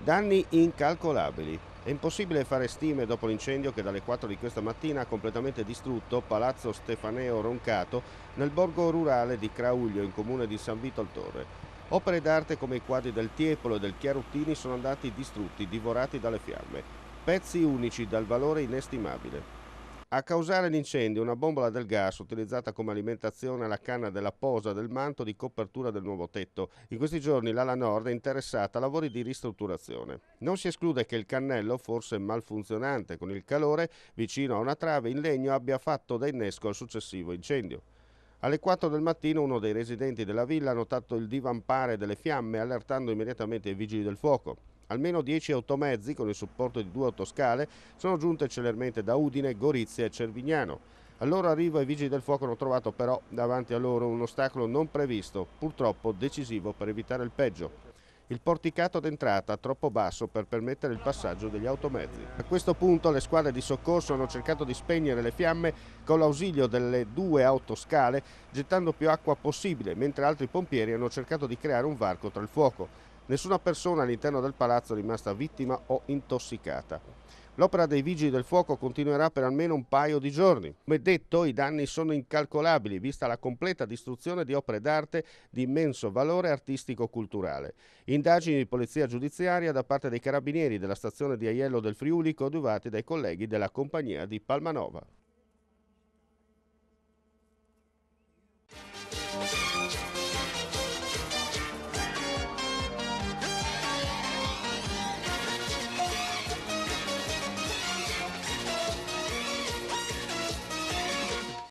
Danni incalcolabili. È impossibile fare stime dopo l'incendio che dalle 4 di questa mattina ha completamente distrutto Palazzo Stefaneo Roncato nel borgo rurale di Crauglio, in comune di San Vito al Torre. Opere d'arte come i quadri del Tiepolo e del Chiaruttini sono andati distrutti, divorati dalle fiamme. Pezzi unici dal valore inestimabile. A causare l'incendio una bombola del gas utilizzata come alimentazione alla canna della posa del manto di copertura del nuovo tetto. In questi giorni l'ala nord è interessata a lavori di ristrutturazione. Non si esclude che il cannello, forse malfunzionante con il calore, vicino a una trave in legno, abbia fatto da innesco al successivo incendio. Alle 4 del mattino uno dei residenti della villa ha notato il divampare delle fiamme, allertando immediatamente i vigili del fuoco. Almeno 10 automezzi con il supporto di 2 autoscale sono giunte celermente da Udine, Gorizia e Cervignano. Al loro arrivo i vigili del fuoco hanno trovato però davanti a loro un ostacolo non previsto, purtroppo decisivo per evitare il peggio. Il porticato d'entrata troppo basso per permettere il passaggio degli automezzi. A questo punto le squadre di soccorso hanno cercato di spegnere le fiamme con l'ausilio delle 2 autoscale, gettando più acqua possibile, mentre altri pompieri hanno cercato di creare un varco tra il fuoco. Nessuna persona all'interno del palazzo è rimasta vittima o intossicata. L'opera dei vigili del fuoco continuerà per almeno un paio di giorni. Come detto, i danni sono incalcolabili, vista la completa distruzione di opere d'arte di immenso valore artistico-culturale. Indagini di polizia giudiziaria da parte dei carabinieri della stazione di Aiello del Friuli, coadiuvati dai colleghi della compagnia di Palmanova.